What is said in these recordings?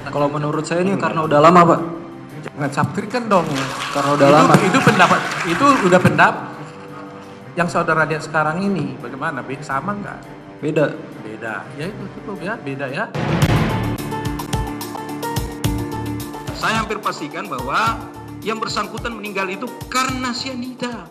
Kalau menurut saya ini karena udah lama, Pak. Jangan saptirkan dong. Karena udah lama. Itu pendapat, itu udah pendapat. Yang saudara lihat sekarang ini, bagaimana? Sama nggak? Beda. Beda. Ya itu cukup ya, beda ya. Saya hampir pastikan bahwa yang bersangkutan meninggal itu karena cyanida.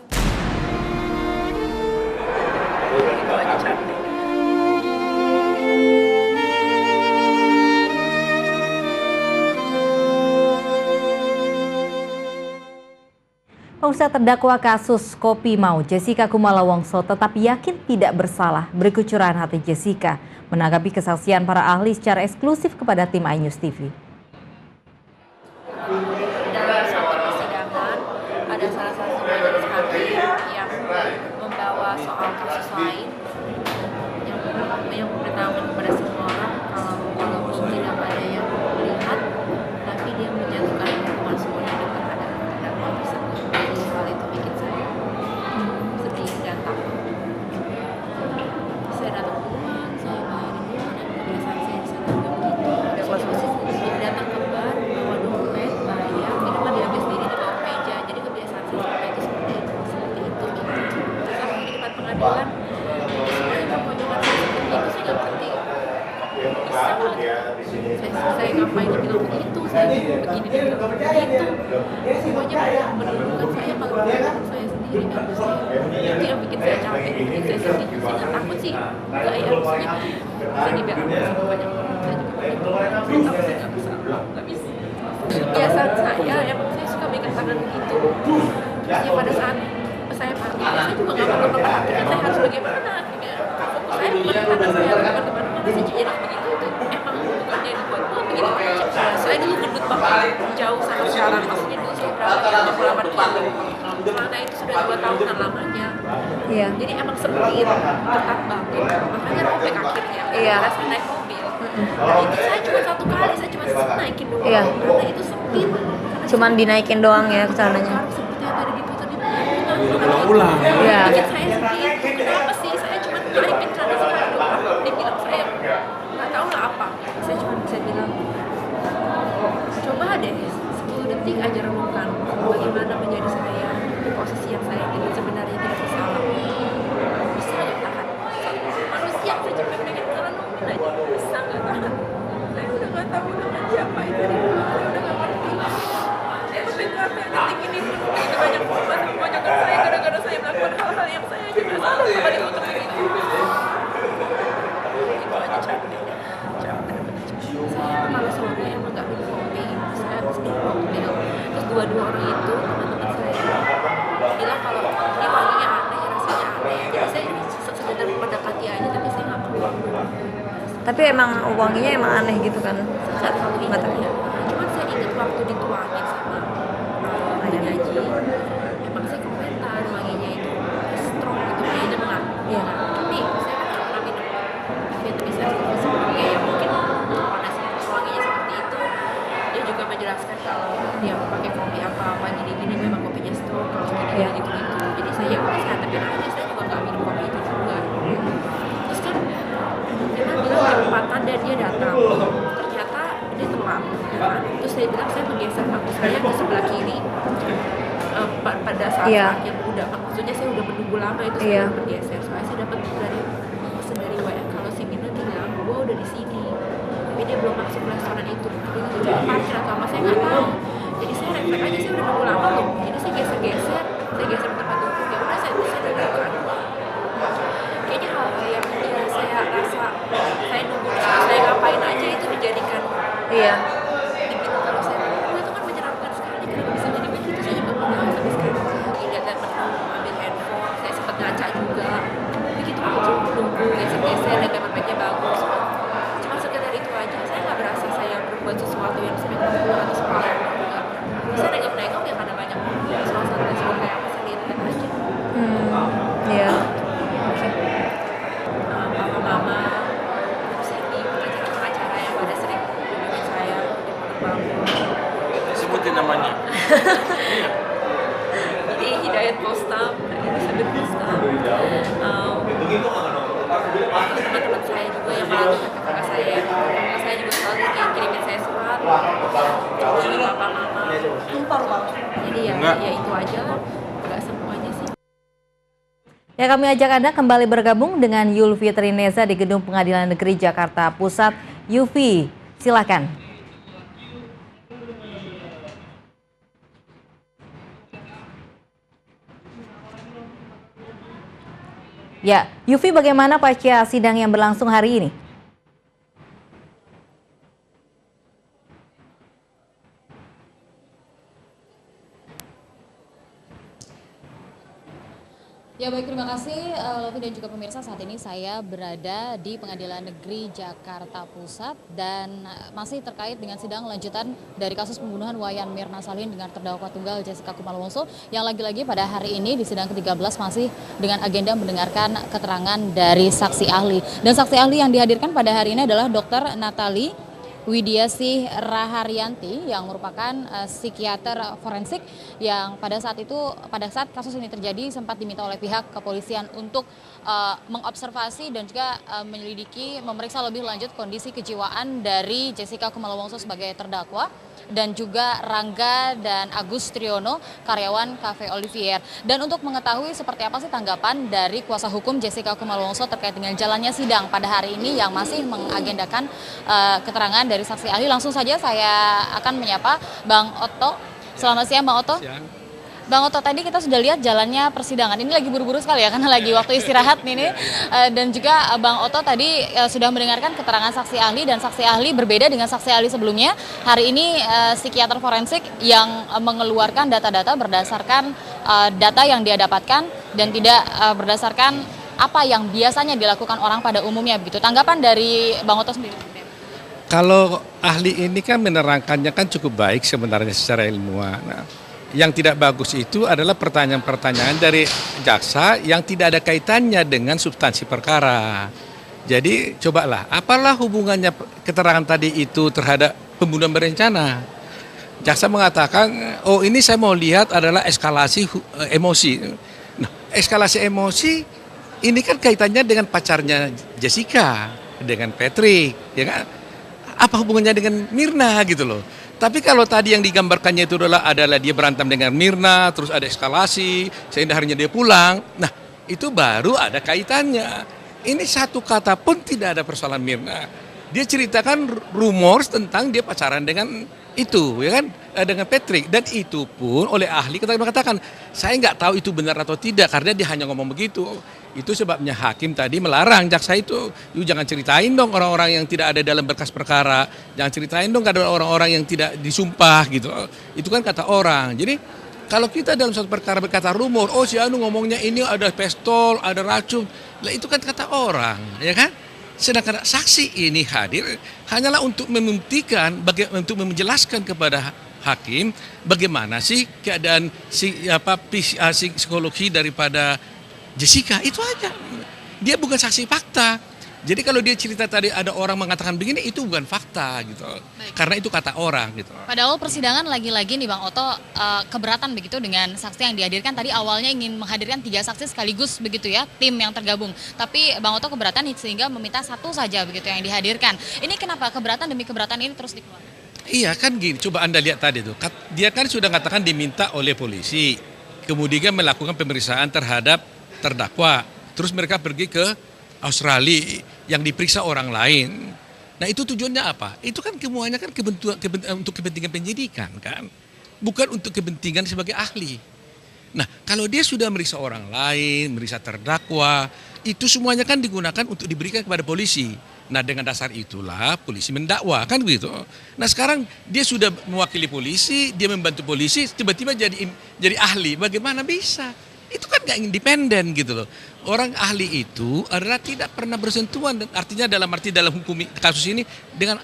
Pemirsa, terdakwa kasus Kopi Mau Jessica Kumala Wongso tetap yakin tidak bersalah. Berikut curahan hati Jessica menanggapi kesaksian para ahli secara eksklusif kepada tim iNews TV. Dalam satu persidangan ada salah satu majelis hakim yang membawa soal kasus lain yang memberitahukan kepada semua orang kalau walaupun tidak ada yang melihat, tapi dia menjatuhkan hukuman seumur hidup terhadap terdakwa tersebut. Jadi hal itu bikin saya sedih dan takut. Saya datang duluan, saya bayarin duluan, dan kebiasaan saya di sana juga begitu. Saya datang ke bar, bawa dompet, bayar, minuman diambil sendiri di bawah meja. Jadi kebiasaan saya selama itu seperti itu gitu. Kalau di tempat pengadilan, semuanya perpojokan saya seperti itu, saya nggak ngerti. Saya ngapain dibilang begitu, saya begini dibilang begitu. Semuanya menurunkan saya kalau menurunkan saya sendiri, kan itu yang bikin saya capek, bikin saya sedih. Saya nggak takut sih, nggak ya, maksudnya saya dibilang sama banyak orang, saya juga begitu. Tapi saya nggak bisa, nggak bisa. Kebiasaan saya, emang saya suka megang tangan begitu. Ya pada saat saya mati, saya juga nggak mau memperhatikan saya harus bagaimana. Saya bukan tangan saya, bukan kemana-mana, saya jadi begitu. Emang bukannya dibuat-buat begitu aja. Saya dulu gendut banget, jauh sama sekarang. Maksudnya dulu saya berapa ya, 28 kilo. Mana itu sudah 2 tahunan lamanya. Iya. Jadi emang sempit, ketat banget. Makanya robek akhirnya. Iya. Saya naik mobil. Nah itu saya cuma 1 kali, saya cuma naikin doang. Iya. Karena itu sempit. Cuman dinaikin doang ya celananya. Seperti yang tadi dipoto di Ulang. Iya. bikin saya sedih. Kenapa sih? Saya cuma naikin celana sekarang doang. Dibilang saya nggak tahu lah apa. Saya cuma bisa bilang, coba deh 10 detik aja renungkan bagaimana menjadi saya di posisi yang saya tidak sebenarnya tidak bersalah. Bisa nggak tahan? Manusia saya cuma pengen ngerenungin aja. Bisa nggak tahan? Saya udah nggak tahu dengan siapa itu. Saya udah nggak ngerti. Saya sampai detik ini pun begitu banyak korban memojokkan saya gara-gara saya melakukan hal-hal yang saya aja nggak salah sama dikutuk begitu. Itu aja capek. Bener-bener capek. Saya kalau sore emang nggak minum kopi, saya habis minum mobil. Terus dua orang itu teman-teman saya bilang kalau ini wanginya aneh, rasanya aneh. Jadi saya sekedar mendekati aja, tapi saya nggak keluar. Tapi emang wanginya emang aneh gitu kan? Nggak tahu Nggak tahu. ya. Cuman saya ingat waktu dituangin sama penyaji, emang saya komentar wanginya itu strong gitu, kayaknya enggak. Iya. Tapi saya kan nggak pernah minum Vietnamese sebelumnya, ya mungkin panas wanginya seperti itu. Dia juga menjelaskan kalau dia pakai kopi apa gini-gini memang kopinya strong, kalau gini Iya. gitu-gitu. Jadi saya ya udah saya antepin aja, saya juga nggak minum kopi itu juga. Terus kan memang bilang perempatan dan dia datang, ternyata dia telat. Terus saya bilang saya menggeser bangku saya ke sebelah kiri pada saat Iya. yang udah, maksudnya saya udah menunggu lama itu Iya. saya bergeser supaya saya dapat pesan dari WA kalau si Mina bilang gua udah di sini tapi dia belum masuk restoran itu, dia lagi cari parkir atau apa saya nggak tahu. Jadi saya refleks aja, saya udah nunggu lama loh, jadi saya geser tempat duduk, ya udah saya duduk. Kayaknya hal-hal yang ya saya rasa saya nunggu saya ngapain aja itu dijadikan Iya. dibilang kalau saya itu kan menyeramkan sekali, kenapa bisa jadi begitu saya juga nggak tahu sampai sekarang. Lihat dan menu, ambil handphone, saya sempat ngaca juga begitu aja nunggu geser-geser, lihat paperbacknya bagus, cuma sekedar itu aja. Saya nggak berasa saya berbuat sesuatu yang sampai nunggu atau seperti apa, enggak. Saya nengok-nengok ya karena banyak suasana restoran kayak apa, saya lihat aja. Iya. Mama-mama sini pengacara-pengacara yang pada sering kunjungi saya di Pondok Sebutin namanya. Jadi Hidayat Bostam, Elizabeth Bostam, teman-teman saya juga yang melalui kakak saya juga selalu kirimin saya surat Jadi ya itu aja lah, nggak semuanya sih. Ya, kami ajak Anda kembali bergabung dengan Yulvi Trineza di Gedung Pengadilan Negeri Jakarta Pusat. Yulvi, silakan. Ya, Yulvi, bagaimana pasca sidang yang berlangsung hari ini? Ya baik, terima kasih Lovi dan juga pemirsa. Saat ini saya berada di Pengadilan Negeri Jakarta Pusat dan masih terkait dengan sidang lanjutan dari kasus pembunuhan Wayan Mirna Salihin dengan terdakwa tunggal Jessica Kumala Wongso yang lagi-lagi pada hari ini di sidang ke-13 masih dengan agenda mendengarkan keterangan dari saksi ahli. Dan saksi ahli yang dihadirkan pada hari ini adalah Dr. Natali Widiasih Raharyanti yang merupakan psikiater forensik yang pada saat kasus ini terjadi sempat diminta oleh pihak kepolisian untuk mengobservasi dan juga menyelidiki, memeriksa lebih lanjut kondisi kejiwaan dari Jessica Kumala Wongso sebagai terdakwa dan juga Rangga dan Agus Triono, karyawan Cafe Olivier. Dan untuk mengetahui seperti apa sih tanggapan dari kuasa hukum Jessica Kumala Wongso terkait dengan jalannya sidang pada hari ini yang masih mengagendakan keterangan dari saksi ahli, langsung saja saya akan menyapa Bang Otto. Selamat siang Bang Otto. Bang Otto, tadi kita sudah lihat jalannya persidangan. Ini lagi buru-buru sekali ya, karena lagi waktu istirahat nih. Dan juga Bang Otto tadi sudah mendengarkan keterangan saksi ahli, dan saksi ahli berbeda dengan saksi ahli sebelumnya. Hari ini psikiater forensik yang mengeluarkan data-data berdasarkan data yang dia dapatkan dan tidak berdasarkan apa yang biasanya dilakukan orang pada umumnya begitu. Tanggapan dari Bang Otto sendiri? Kalau ahli ini kan menerangkannya kan cukup baik sebenarnya secara ilmuwan. Nah, yang tidak bagus itu adalah pertanyaan-pertanyaan dari jaksa yang tidak ada kaitannya dengan substansi perkara. Jadi cobalah, apalah hubungannya keterangan tadi itu terhadap pembunuhan berencana? Jaksa mengatakan, oh ini saya mau lihat adalah eskalasi emosi. Nah, eskalasi emosi ini kan kaitannya dengan pacarnya Jessica, dengan Patrick, ya kan? Apa hubungannya dengan Mirna gitu loh. Tapi kalau tadi yang digambarkannya itu adalah dia berantem dengan Mirna, terus ada eskalasi, sehingga harinya dia pulang. Nah, itu baru ada kaitannya. Ini satu kata pun tidak ada persoalan Mirna. Dia ceritakan rumor tentang dia pacaran dengan itu, ya kan, dengan Patrick. Dan itu pun oleh ahli kita mengatakan, saya nggak tahu itu benar atau tidak karena dia hanya ngomong begitu. Itu sebabnya hakim tadi melarang jaksa itu, jangan ceritain dong orang-orang yang tidak ada dalam berkas perkara, jangan ceritain dong ada orang-orang yang tidak disumpah gitu. Itu kan kata orang. Jadi kalau kita dalam suatu perkara berkata rumor, oh si Anu ngomongnya ini ada pistol, ada racun, lah itu kan kata orang, ya kan? Sedangkan saksi ini hadir hanyalah untuk membuktikan, untuk menjelaskan kepada hakim bagaimana sih keadaan psikologi daripada Jessica, itu aja. Dia bukan saksi fakta. Jadi kalau dia cerita tadi ada orang mengatakan begini, itu bukan fakta gitu. Baik. Karena itu kata orang gitu. Pada awal persidangan lagi-lagi nih Bang Otto keberatan begitu dengan saksi yang dihadirkan. Tadi awalnya ingin menghadirkan 3 saksi sekaligus begitu ya, tim yang tergabung. Tapi Bang Otto keberatan sehingga meminta 1 saja begitu yang dihadirkan. Ini kenapa keberatan demi keberatan ini terus dikeluarkan? Iya kan gini, coba Anda lihat tadi tuh. Dia kan sudah katakan diminta oleh polisi. Kemudian melakukan pemeriksaan terhadap terdakwa. Terus mereka pergi ke Australia yang diperiksa orang lain. Nah itu tujuannya apa? Itu kan semuanya kan untuk kepentingan penyidikan kan, bukan untuk kepentingan sebagai ahli. Nah kalau dia sudah meriksa orang lain, meriksa terdakwa, itu semuanya kan digunakan untuk diberikan kepada polisi. Nah dengan dasar itulah polisi mendakwa kan begitu. Nah sekarang dia sudah mewakili polisi, dia membantu polisi, tiba-tiba jadi ahli, bagaimana bisa? Itu kan nggak independen gitu loh. Orang ahli itu adalah tidak pernah bersentuhan, artinya dalam hukum kasus ini dengan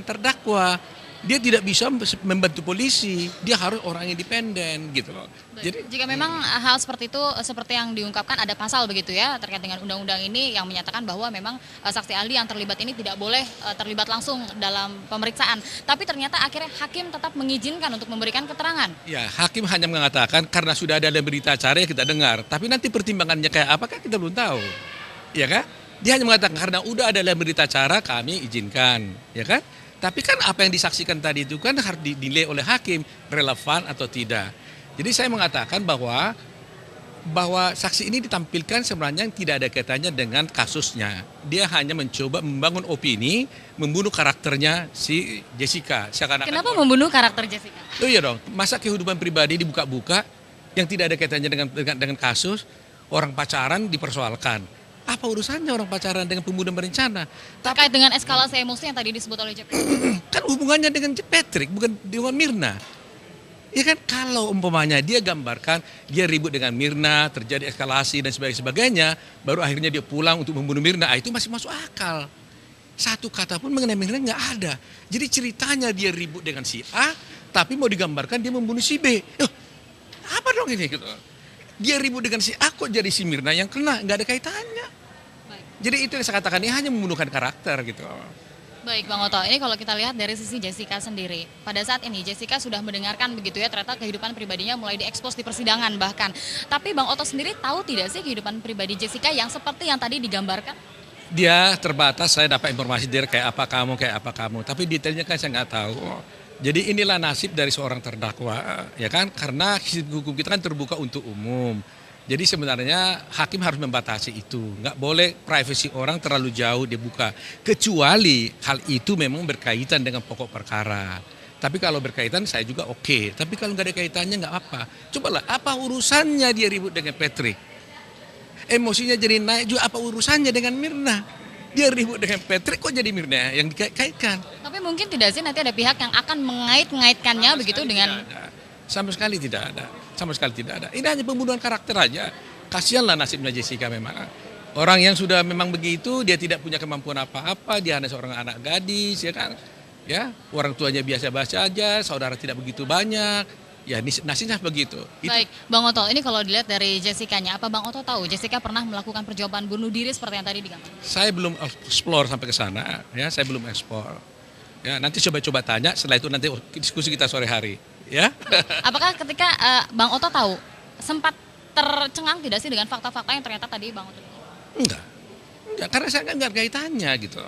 terdakwa. Dia tidak bisa membantu polisi, dia harus orang independen gitu loh. Jadi jika memang hal seperti itu, seperti yang diungkapkan ada pasal begitu ya terkait dengan undang-undang ini yang menyatakan bahwa memang saksi ahli yang terlibat ini tidak boleh terlibat langsung dalam pemeriksaan. Tapi ternyata akhirnya hakim tetap mengizinkan untuk memberikan keterangan. Ya, hakim hanya mengatakan karena sudah ada berita acara yang kita dengar, tapi nanti pertimbangannya kayak apakah kita belum tahu. Ya kan? Dia hanya mengatakan karena udah ada berita acara kami izinkan, ya kan? Tapi kan apa yang disaksikan tadi itu kan harus dinilai oleh hakim relevan atau tidak. Jadi saya mengatakan bahwa saksi ini ditampilkan sebenarnya tidak ada kaitannya dengan kasusnya. Dia hanya mencoba membangun opini, membunuh karakternya si Jessica. Kenapa membunuh karakter Jessica? Oh iya dong, masa kehidupan pribadi dibuka-buka yang tidak ada kaitannya dengan kasus, orang pacaran dipersoalkan. Apa urusannya orang pacaran dengan pembunuhan berencana? Terkait dengan eskalasi emosi yang tadi disebut oleh JP. Kan hubungannya dengan Patrick, bukan dengan Mirna. Ya kan, kalau umpamanya dia gambarkan dia ribut dengan Mirna, terjadi eskalasi dan sebagainya, baru akhirnya dia pulang untuk membunuh Mirna, itu masih masuk akal. Satu kata pun mengenai Mirna nggak ada. Jadi ceritanya dia ribut dengan si A, tapi mau digambarkan dia membunuh si B. Apa dong ini? Gitu. Dia ribut dengan si A, kok jadi si Mirna yang kena, nggak ada kaitannya. Baik. Jadi itu yang saya katakan, ini hanya membunuhkan karakter gitu. Baik Bang Oto, ini kalau kita lihat dari sisi Jessica sendiri. Pada saat ini Jessica sudah mendengarkan begitu ya, ternyata kehidupan pribadinya mulai diekspos di persidangan bahkan. Tapi Bang Oto sendiri tahu tidak sih kehidupan pribadi Jessica yang seperti yang tadi digambarkan? Dia terbatas, saya dapat informasi dari kayak apa kamu. Tapi detailnya kan saya nggak tahu. Jadi inilah nasib dari seorang terdakwa, ya kan? Karena hukum kita kan terbuka untuk umum. Jadi sebenarnya hakim harus membatasi itu. Nggak boleh privasi orang terlalu jauh dibuka. Kecuali hal itu memang berkaitan dengan pokok perkara. Tapi kalau berkaitan saya juga oke. Tapi kalau nggak ada kaitannya nggak apa. Cobalah, apa urusannya dia ribut dengan Patrick? Emosinya jadi naik juga, apa urusannya dengan Mirna? Dia ribut dengan Patrick, kok jadi Mirna yang dikaitkan? Tapi mungkin tidak sih nanti ada pihak yang akan mengait-ngaitkannya begitu dengan... Sama sekali tidak ada. Sama sekali tidak ada. Ini hanya pembunuhan karakter aja. Kasianlah nasibnya Jessica memang. Orang yang sudah memang begitu, dia tidak punya kemampuan apa-apa, dia hanya seorang anak gadis, ya kan? Ya, orang tuanya biasa-biasa aja, saudara tidak begitu banyak. Ya, nasibnya begitu. Baik, Bang Oto, ini kalau dilihat dari Jessica-nya, apa Bang Oto tahu Jessica pernah melakukan percobaan bunuh diri seperti yang tadi digambarkan? Saya belum explore sampai ke sana, ya, saya belum explore. Ya, nanti coba-coba tanya, setelah itu nanti diskusi kita sore hari. Ya. Apakah ketika Bang Oto tahu sempat tercengang tidak sih dengan fakta-fakta yang ternyata tadi Bang Oto? Enggak, karena saya nggak ada kaitannya gitu.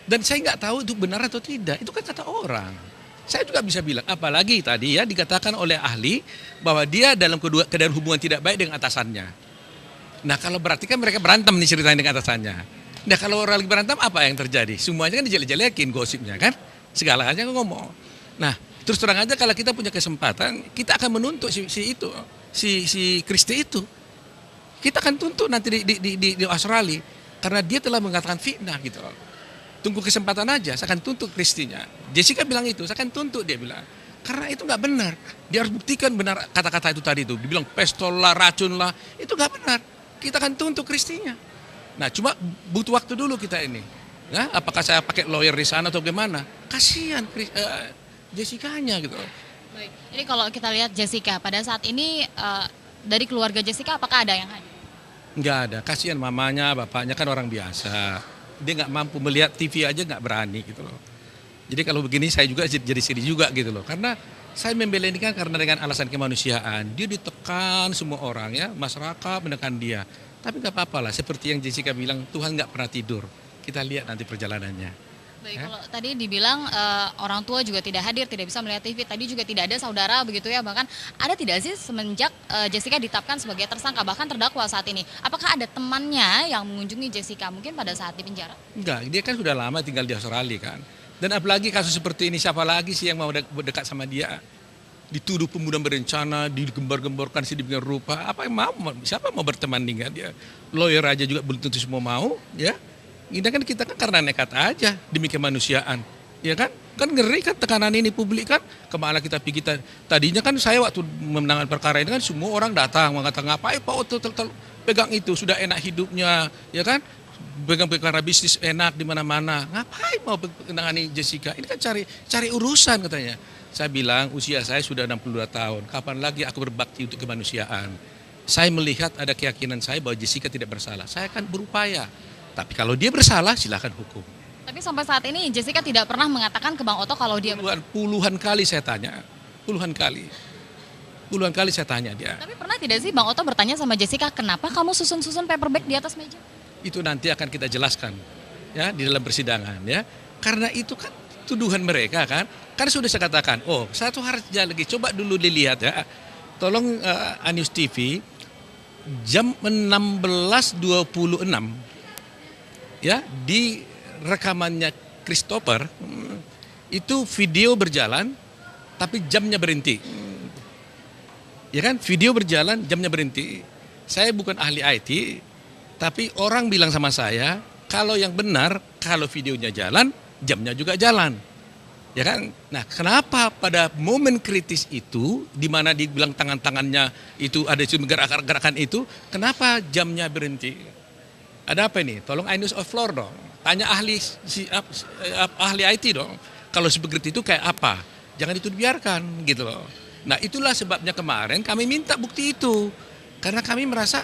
Dan saya nggak tahu itu benar atau tidak, itu kan kata orang. Saya juga bisa bilang, apalagi tadi ya dikatakan oleh ahli bahwa dia dalam keadaan hubungan tidak baik dengan atasannya. Nah kalau berarti kan mereka berantem nih ceritanya dengan atasannya. Nah kalau orang lagi berantem apa yang terjadi? Semuanya kan dijelek-jelekin gosipnya kan, segalanya ngomong. Nah terus terang aja kalau kita punya kesempatan, kita akan menuntut si Kristi itu. Kita akan tuntut nanti di Australia karena dia telah mengatakan fitnah gitu. Tunggu kesempatan aja, saya akan tuntut Kristinya. Jessica bilang itu, saya akan tuntut dia bilang. Karena itu nggak benar. Dia harus buktikan benar kata-kata itu tadi itu. Dibilang pistol lah, racun lah, itu nggak benar. Kita akan tuntut Kristinya. Nah cuma butuh waktu dulu kita ini. Ya, apakah saya pakai lawyer di sana atau bagaimana? Kasihan Jessica-nya gitu. Baik, ini kalau kita lihat Jessica pada saat ini dari keluarga Jessica apakah ada yang hadir? Nggak ada, kasihan mamanya, bapaknya kan orang biasa. Dia nggak mampu melihat TV aja nggak berani gitu loh. Jadi kalau begini saya juga jadi sedih juga gitu loh. Karena saya membela ini kan karena dengan alasan kemanusiaan. Dia ditekan semua orang ya, masyarakat menekan dia. Tapi nggak apa-apa lah, seperti yang Jessica bilang, Tuhan nggak pernah tidur. Kita lihat nanti perjalanannya. Baik, kalau tadi dibilang orang tua juga tidak hadir, tidak bisa melihat TV, tadi juga tidak ada saudara begitu ya, bahkan ada tidak sih semenjak Jessica ditetapkan sebagai tersangka, bahkan terdakwa saat ini, apakah ada temannya yang mengunjungi Jessica mungkin pada saat di penjara? Enggak, dia kan sudah lama tinggal di Australia kan. Dan apalagi kasus seperti ini, siapa lagi sih yang mau dekat sama dia? Dituduh pembunuhan berencana, digembar-gemborkan sedemikian rupa, apa yang mau? Siapa mau berteman dengan dia? Lawyer aja juga belum tentu semua mau, ya. Ini kan kita kan karena nekat aja demi kemanusiaan, ya kan? Kan ngeri kan tekanan ini publik kan. Kemana kita pergi tadinya kan saya waktu memenangkan perkara ini kan semua orang datang mengatakan ngapain Pak Oto pegang itu sudah enak hidupnya, ya kan? Pegang perkara bisnis enak di mana-mana. Ngapain mau menangani Jessica? Ini kan cari urusan katanya. Saya bilang usia saya sudah 62 tahun. Kapan lagi aku berbakti untuk kemanusiaan? Saya melihat ada keyakinan saya bahwa Jessica tidak bersalah. Saya akan berupaya. Tapi kalau dia bersalah, silakan hukum. Tapi sampai saat ini Jessica tidak pernah mengatakan ke Bang Oto kalau dia puluhan kali saya tanya, puluhan kali saya tanya dia. Tapi pernah tidak sih Bang Oto bertanya sama Jessica, kenapa kamu susun-susun paperback di atas meja? Itu nanti akan kita jelaskan ya di dalam persidangan ya. Karena itu kan tuduhan mereka kan. Kan sudah saya katakan, oh satu hari lagi coba dulu dilihat ya. Tolong News TV jam 16.26 ya di rekamannya Christopher itu video berjalan tapi jamnya berhenti. Ya kan, video berjalan jamnya berhenti. Saya bukan ahli IT, tapi orang bilang sama saya kalau yang benar kalau videonya jalan, jamnya juga jalan. Ya kan? Nah, kenapa pada momen kritis itu, di mana dibilang tangan-tangannya itu ada gerakan itu, kenapa jamnya berhenti? Ada apa ini? Tolong News of Floor dong. Tanya ahli IT dong. Kalau seperti itu kayak apa? Jangan itu dibiarkan gitu loh. Nah, itulah sebabnya kemarin kami minta bukti itu. Karena kami merasa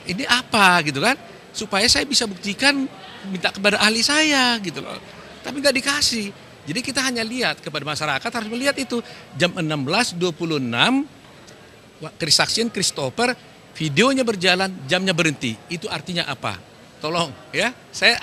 ini apa gitu kan? Supaya saya bisa buktikan, minta kepada ahli saya gitu loh. Tapi nggak dikasih. Jadi kita hanya lihat kepada masyarakat harus melihat itu jam 16.26 kesaksian Christopher, videonya berjalan, jamnya berhenti. Itu artinya apa? Tolong ya.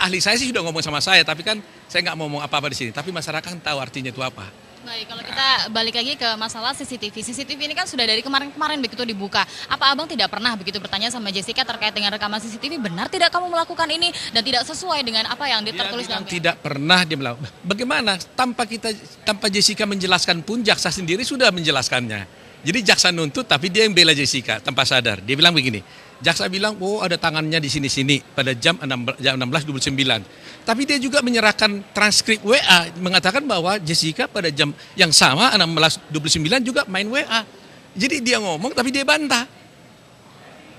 Ahli saya sih sudah ngomong sama saya, tapi kan saya nggak mau ngomong apa-apa di sini. Tapi masyarakat tahu artinya itu apa. Baik, kalau kita balik lagi ke masalah CCTV. CCTV ini kan sudah dari kemarin-kemarin begitu dibuka. Apa abang tidak pernah begitu bertanya sama Jessica terkait dengan rekaman CCTV? Benar tidak kamu melakukan ini dan tidak sesuai dengan apa yang tertulis dalam? Tidak pernah dia melakukan. Bagaimana? Tanpa Jessica menjelaskan pun jaksa sendiri sudah menjelaskannya. Jadi jaksa nuntut tapi dia yang bela Jessica tanpa sadar. Dia bilang begini. Jaksa bilang, oh ada tangannya di sini-sini pada jam 16.29. Tapi dia juga menyerahkan transkrip WA mengatakan bahwa Jessica pada jam yang sama 16.29 juga main WA. Jadi dia ngomong tapi dia bantah.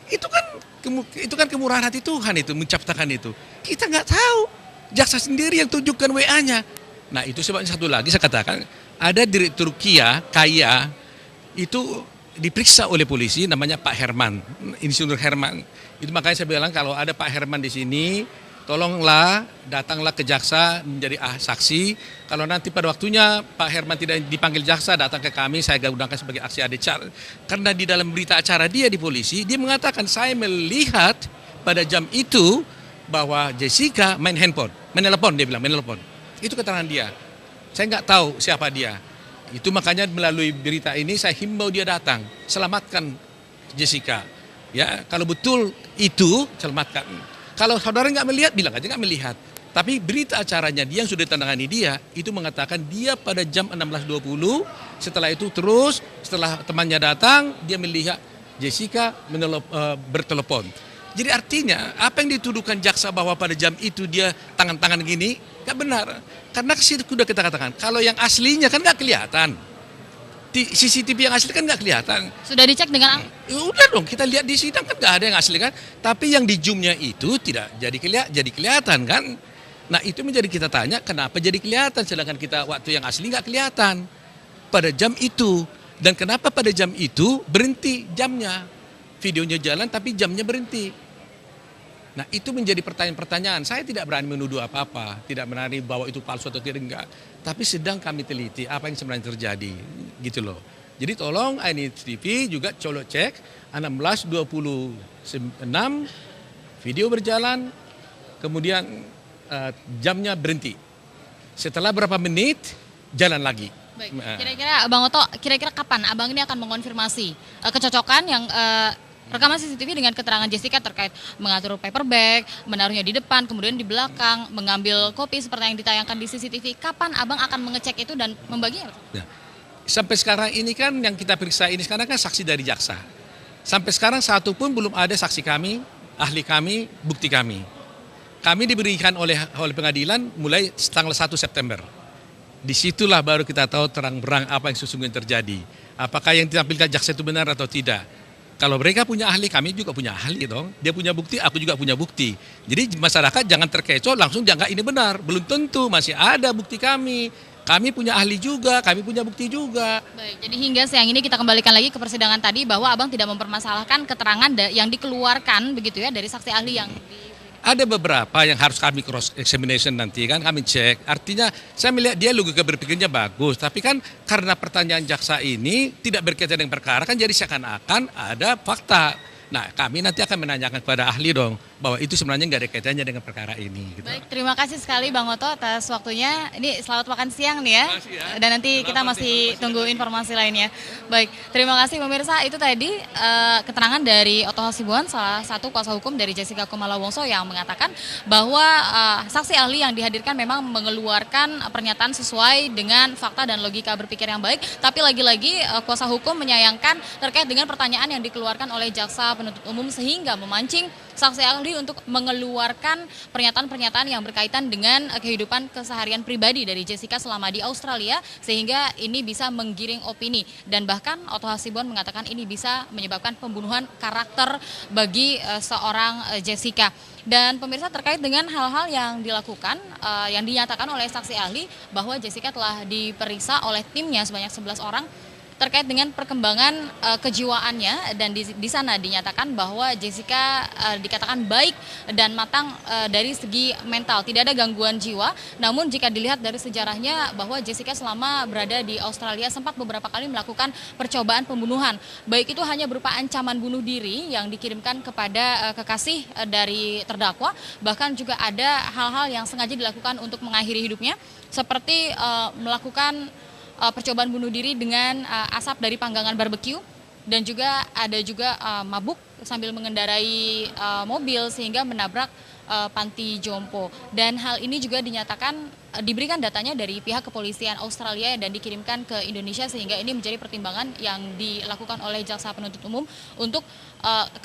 Itu kan kemurahan hati Tuhan itu menciptakan itu. Kita nggak tahu. Jaksa sendiri yang tunjukkan WA-nya. Nah itu sebabnya satu lagi saya katakan ada direktur Kaya itu diperiksa oleh polisi namanya Pak Herman, Insinyur Herman. Itu makanya saya bilang kalau ada Pak Herman di sini, tolonglah datanglah ke jaksa menjadi saksi. Kalau nanti pada waktunya Pak Herman tidak dipanggil jaksa, datang ke kami, saya gunakan sebagai aksi adecar. Karena di dalam berita acara dia di polisi, dia mengatakan saya melihat pada jam itu bahwa Jessica main handphone, menelpon, dia bilang menelpon. Itu keterangan dia. Saya nggak tahu siapa dia. Itu makanya melalui berita ini saya himbau dia datang, selamatkan Jessica. Ya, kalau betul itu selamatkan. Kalau saudara nggak melihat, bilang aja nggak melihat. Tapi berita acaranya dia yang sudah ditandangani dia, itu mengatakan dia pada jam 16.20, setelah itu terus, setelah temannya datang, dia melihat Jessica bertelepon. Jadi artinya, apa yang dituduhkan jaksa bahwa pada jam itu dia tangan-tangan gini, nggak benar. Karena sudah kita katakan, kalau yang aslinya kan nggak kelihatan. CCTV yang asli kan nggak kelihatan. Sudah dicek dengan? Udah dong, kita lihat di sidang kan nggak ada yang asli kan. Tapi yang di zoomnya itu tidak jadi kelihatan kan. Nah itu menjadi kita tanya kenapa jadi kelihatan sedangkan kita waktu yang asli nggak kelihatan pada jam itu. Dan kenapa pada jam itu berhenti jamnya. Videonya jalan tapi jamnya berhenti. Nah itu menjadi pertanyaan-pertanyaan. Saya tidak berani menuduh apa-apa. Tidak berani bahwa itu palsu atau tidak, enggak. Tapi sedang kami teliti apa yang sebenarnya terjadi. Gitu loh. Jadi tolong News TV juga colok cek 16.26 video berjalan. Kemudian jamnya berhenti. Setelah berapa menit jalan lagi. Baik. Kira-kira Bang Oto, kira-kira kapan Abang ini akan mengonfirmasi kecocokan yang rekaman CCTV dengan keterangan Jessica terkait mengatur paper bag, menaruhnya di depan, kemudian di belakang, mengambil kopi seperti yang ditayangkan di CCTV. Kapan Abang akan mengecek itu dan membaginya? Nah, sampai sekarang ini kan yang kita periksa ini sekarang kan saksi dari jaksa. Sampai sekarang satu pun belum ada saksi kami, ahli kami, bukti kami. Kami diberikan oleh pengadilan mulai tanggal 1 September. Disitulah baru kita tahu terang-berang apa yang sesungguhnya terjadi. Apakah yang ditampilkan jaksa itu benar atau tidak. Kalau mereka punya ahli, kami juga punya ahli dong. Dia punya bukti, aku juga punya bukti. Jadi masyarakat jangan terkecoh langsung dianggap ini benar. Belum tentu, masih ada bukti kami. Kami punya ahli juga, kami punya bukti juga. Baik, jadi hingga siang ini kita kembalikan lagi ke persidangan tadi bahwa Abang tidak mempermasalahkan keterangan yang dikeluarkan begitu ya dari saksi ahli yang Ada beberapa yang harus kami cross examination nanti kan kami cek. Artinya saya melihat dia logika berpikirnya bagus, tapi kan karena pertanyaan jaksa ini tidak berkaitan dengan perkara kan jadi seakan-akan ada fakta Nah, kami nanti akan menanyakan kepada ahli dong bahwa itu sebenarnya nggak ada kaitannya dengan perkara ini. Gitu. Baik, terima kasih sekali Bang Oto atas waktunya. Ini selamat makan siang nih ya. Makasih ya. Dan nanti kita masih tunggu informasi lainnya. Baik, terima kasih pemirsa. Itu tadi keterangan dari Oto Hasibuan, salah satu kuasa hukum dari Jessica Kumala Wongso yang mengatakan bahwa saksi ahli yang dihadirkan memang mengeluarkan pernyataan sesuai dengan fakta dan logika berpikir yang baik. Tapi lagi-lagi kuasa hukum menyayangkan terkait dengan pertanyaan yang dikeluarkan oleh jaksa penuntut umum sehingga memancing saksi ahli untuk mengeluarkan pernyataan-pernyataan yang berkaitan dengan kehidupan keseharian pribadi dari Jessica selama di Australia sehingga ini bisa menggiring opini dan bahkan Oto Hasibuan mengatakan ini bisa menyebabkan pembunuhan karakter bagi seorang Jessica. Dan pemirsa terkait dengan hal-hal yang dilakukan, yang dinyatakan oleh saksi ahli bahwa Jessica telah diperiksa oleh timnya sebanyak 11 orang terkait dengan perkembangan kejiwaannya dan di sana dinyatakan bahwa Jessica dikatakan baik dan matang dari segi mental, tidak ada gangguan jiwa. Namun jika dilihat dari sejarahnya bahwa Jessica selama berada di Australia sempat beberapa kali melakukan percobaan pembunuhan, baik itu hanya berupa ancaman bunuh diri yang dikirimkan kepada kekasih dari terdakwa, bahkan juga ada hal-hal yang sengaja dilakukan untuk mengakhiri hidupnya seperti melakukan percobaan bunuh diri dengan asap dari panggangan barbeque dan juga ada juga mabuk sambil mengendarai mobil sehingga menabrak panti jompo. Dan hal ini juga dinyatakan diberikan datanya dari pihak kepolisian Australia dan dikirimkan ke Indonesia sehingga ini menjadi pertimbangan yang dilakukan oleh jaksa penuntut umum untuk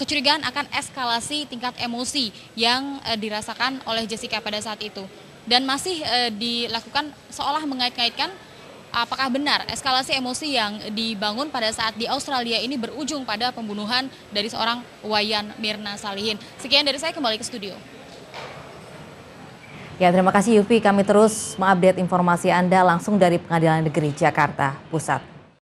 kecurigaan akan eskalasi tingkat emosi yang dirasakan oleh Jessica pada saat itu. Dan masih dilakukan seolah mengait-ngaitkan apakah benar eskalasi emosi yang dibangun pada saat di Australia ini berujung pada pembunuhan dari seorang Wayan Mirna Salihin. Sekian dari saya, kembali ke studio. Ya, terima kasih Yufi. Kami terus mengupdate informasi Anda langsung dari Pengadilan Negeri Jakarta Pusat.